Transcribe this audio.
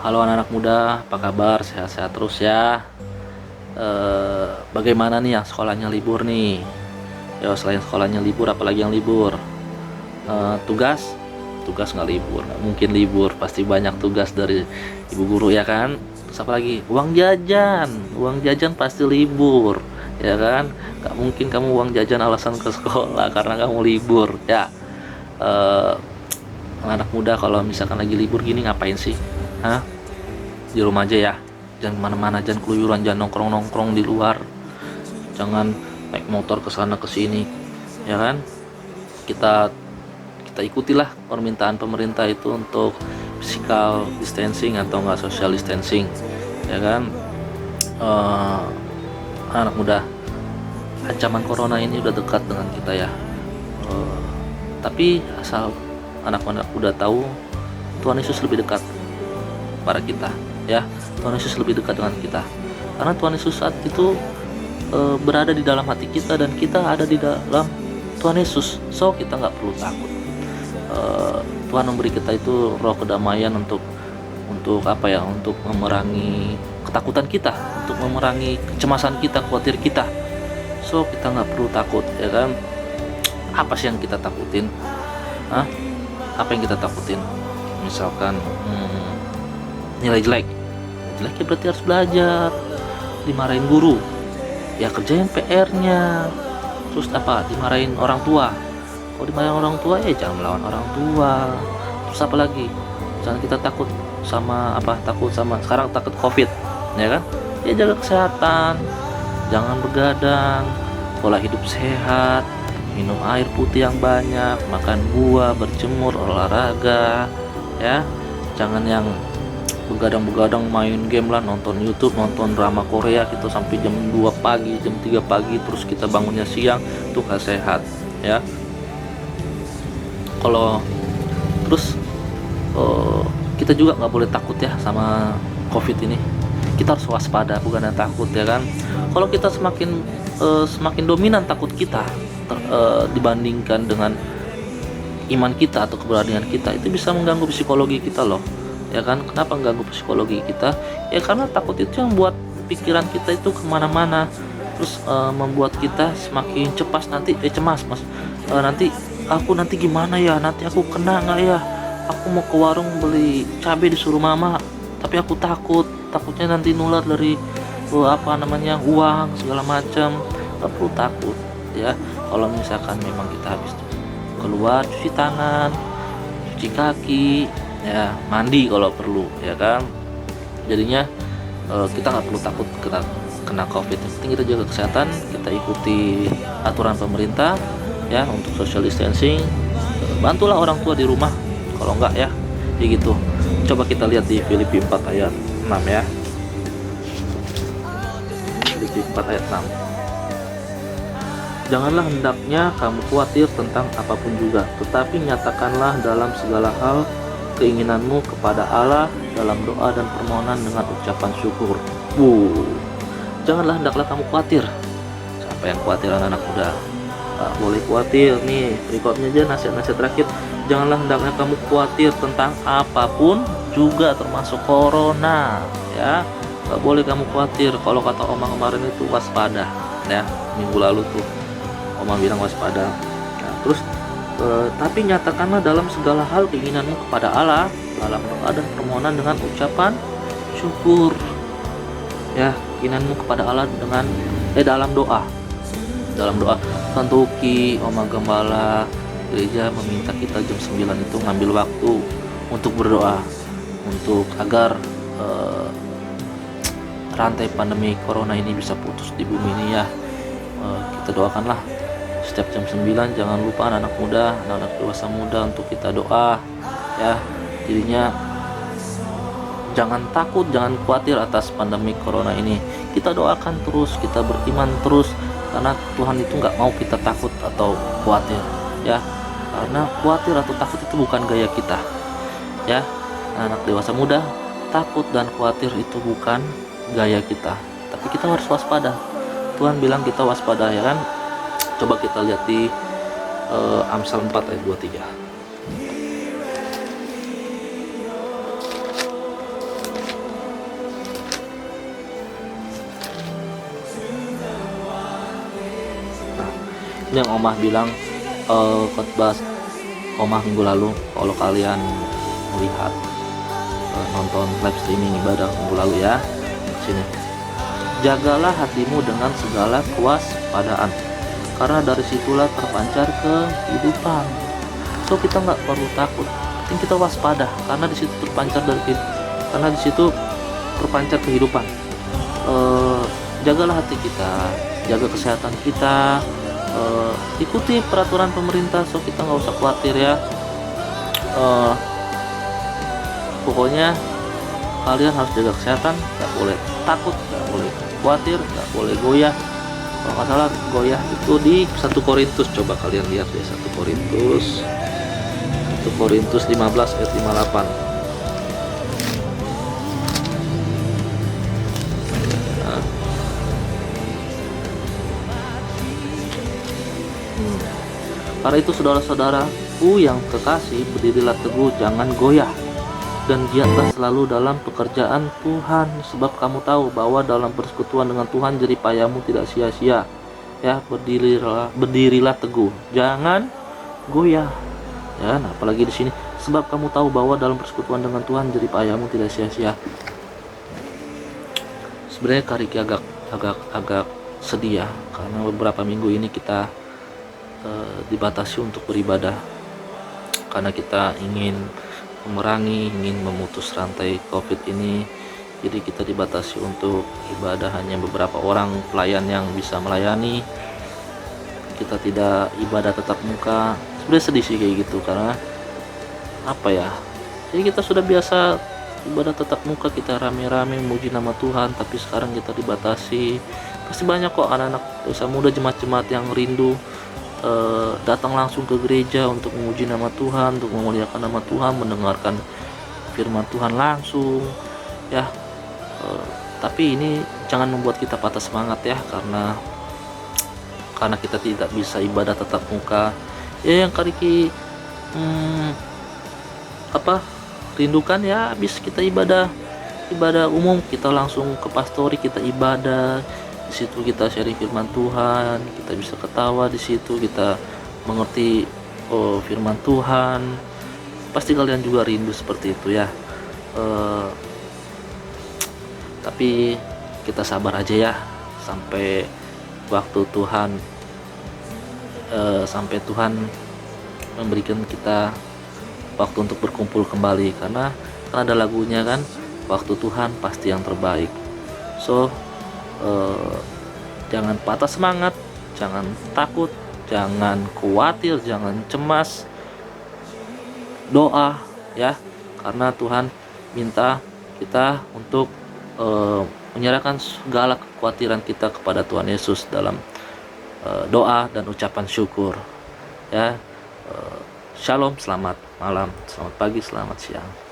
Halo anak-anak muda, apa kabar? Sehat-sehat terus ya. Bagaimana nih yang sekolahnya libur nih? Ya selain sekolahnya libur, apalagi yang libur? Tugas? Tugas nggak libur, nggak mungkin libur. Pasti banyak tugas dari ibu guru ya kan? Terus apa lagi? Uang jajan pasti libur, ya kan? Nggak mungkin kamu uang jajan alasan ke sekolah karena kamu libur, ya. Eh, Anak muda kalau misalkan lagi libur gini ngapain sih? Hah? Di rumah aja ya, jangan kemana-mana, jangan keluyuran, jangan nongkrong-nongkrong di luar, jangan naik motor ke sana ke sini, ya kan. Kita kita ikutilah permintaan pemerintah itu untuk physical distancing atau enggak social distancing, ya kan. Eh, Anak muda, ancaman corona ini udah dekat dengan kita ya. Eh, tapi asal anak-anak udah tahu, Tuhan Yesus lebih dekat pada kita, ya. Tuhan Yesus lebih dekat dengan kita karena Tuhan Yesus saat itu berada di dalam hati kita dan kita ada di dalam Tuhan Yesus, so kita nggak perlu takut. Tuhan memberi kita itu roh kedamaian untuk apa ya, untuk memerangi ketakutan kita, untuk memerangi kecemasan kita, khawatir kita, so kita nggak perlu takut, ya kan. Apa sih yang kita takutin? Hah? Apa yang kita takutin? Misalkan nilai jelek ya berarti harus belajar, dimarahin guru ya kerjain PR-nya, terus apa, dimarahin orang tua, kalau dimarahin orang tua ya jangan melawan orang tua. Terus apa lagi, misalnya kita takut sama apa, takut sama sekarang takut covid, ya kan, ya jaga kesehatan, jangan begadang, pola hidup sehat, minum air putih yang banyak, makan buah, berjemur, olahraga, ya. Jangan yang begadang-begadang main game lah, nonton YouTube, nonton drama Korea gitu sampai jam 2 pagi, jam 3 pagi, terus kita bangunnya siang, itu gak sehat, ya. Kalau terus kita juga nggak boleh takut ya sama COVID ini. Kita harus waspada, bukan takut, ya kan. Kalau kita semakin dominan takut kita dibandingkan dengan iman kita atau keberanian kita, itu bisa mengganggu psikologi kita loh, ya kan. Kenapa mengganggu psikologi kita? Ya karena takut itu yang buat pikiran kita itu kemana-mana, terus membuat kita semakin cemas mas. Nanti aku gimana ya, nanti aku kena nggak ya, aku mau ke warung beli cabai disuruh mama tapi aku takutnya nanti nular dari apa namanya, uang segala macam. Nggak perlu takut, ya. Kalau misalkan memang kita habis keluar, cuci tangan, cuci kaki, ya, mandi kalau perlu, ya kan. Jadinya kita nggak perlu takut kena COVID. Yang penting kita jaga kesehatan, kita ikuti aturan pemerintah ya untuk social distancing. Bantulah orang tua di rumah kalau enggak ya, kayak gitu. Coba kita lihat di Filipi 4 ayat 6 ya. Filipi 4 ayat 6. Janganlah hendaknya kamu khawatir tentang apapun juga, tetapi nyatakanlah dalam segala hal keinginanmu kepada Allah dalam doa dan permohonan dengan ucapan syukur. Janganlah hendaklah kamu khawatir. Siapa yang khawatir, anak-anak muda? Gak boleh khawatir. Nih berikutnya aja nasihat-nasihat terakhir. Janganlah hendaknya kamu khawatir tentang apapun juga, termasuk corona, ya. Gak boleh kamu khawatir. Kalau kata Oma kemarin itu waspada, ya. Minggu lalu tuh Oma bilang waspada. Nah, terus tapi nyatakanlah dalam segala hal keinginanmu kepada Allah dalam doa dan permohonan dengan ucapan syukur, ya. Keinginanmu kepada Allah dengan dalam doa. Tentuki Oma Gembala gereja meminta kita jam 9 itu ngambil waktu untuk berdoa, untuk agar rantai pandemi corona ini bisa putus di bumi ini ya. Kita doakanlah setiap jam 9. Jangan lupa anak muda, anak dewasa muda, untuk kita doa, ya. Jadinya jangan takut, jangan khawatir atas pandemi corona ini. Kita doakan terus, kita beriman terus, karena Tuhan itu nggak mau kita takut atau khawatir, ya. Karena khawatir atau takut itu bukan gaya kita, ya. Anak dewasa muda, takut dan khawatir itu bukan gaya kita, tapi kita harus waspada. Tuhan bilang kita waspada, ya kan. Coba kita lihat di Amsal 4 ayat 23. yang Omah bilang khotbah Omah minggu lalu, kalau kalian melihat nonton live streaming ibadah minggu lalu ya, sini. Jagalah hatimu dengan segala kewaspadaan, karena dari situlah terpancar kehidupan. So kita nggak perlu takut, penting kita waspada, karena di situ karena di situ terpancar kehidupan. Jagalah hati kita, jaga kesehatan kita, ikuti peraturan pemerintah, so kita nggak usah khawatir ya. Pokoknya kalian harus jaga kesehatan, nggak boleh takut, nggak boleh khawatir, nggak boleh goyah. Kalau nggak salah goyah itu di 1 Korintus, coba kalian lihat deh, 1 Korintus 15 ayat 58. Nah. Karena itu saudara-saudaraku yang kekasih, berdirilah teguh, jangan goyah, dan giatlah selalu dalam pekerjaan Tuhan, sebab kamu tahu bahwa dalam persekutuan dengan Tuhan jerih payahmu tidak sia-sia. Ya, berdirilah teguh, jangan goyah. Ya, nah apalagi di sini, sebab kamu tahu bahwa dalam persekutuan dengan Tuhan jerih payahmu tidak sia-sia. Sebenarnya Kariki agak sedih ya, karena beberapa minggu ini kita dibatasi untuk beribadah, karena kita ingin memutus rantai COVID ini. Jadi kita dibatasi untuk ibadah, hanya beberapa orang pelayan yang bisa melayani. Kita tidak ibadah tatap muka. Sebenarnya sedih sih kayak gitu, karena apa ya, jadi kita sudah biasa ibadah tatap muka, kita rame-rame memuji nama Tuhan, tapi sekarang kita dibatasi. Pasti banyak kok anak-anak usia muda, jemaat-jemaat yang rindu datang langsung ke gereja untuk memuji nama Tuhan, untuk memuliakan nama Tuhan, mendengarkan firman Tuhan langsung ya. Tapi ini jangan membuat kita patah semangat ya, karena kita tidak bisa ibadah tatap muka ya. Yang Kariki rindukan ya, habis kita ibadah umum, kita langsung ke pastori, kita ibadah di situ, kita sharing firman Tuhan, kita bisa ketawa di situ, kita mengerti firman Tuhan. Pasti kalian juga rindu seperti itu ya. Tapi kita sabar aja ya, sampai waktu Tuhan, sampai Tuhan memberikan kita waktu untuk berkumpul kembali, karena ada lagunya kan, waktu Tuhan pasti yang terbaik. So jangan patah semangat, jangan takut, jangan khawatir, jangan cemas. Doa ya, karena Tuhan minta kita untuk menyerahkan segala kekhawatiran kita kepada Tuhan Yesus dalam doa dan ucapan syukur ya. Shalom, selamat malam, selamat pagi, selamat siang.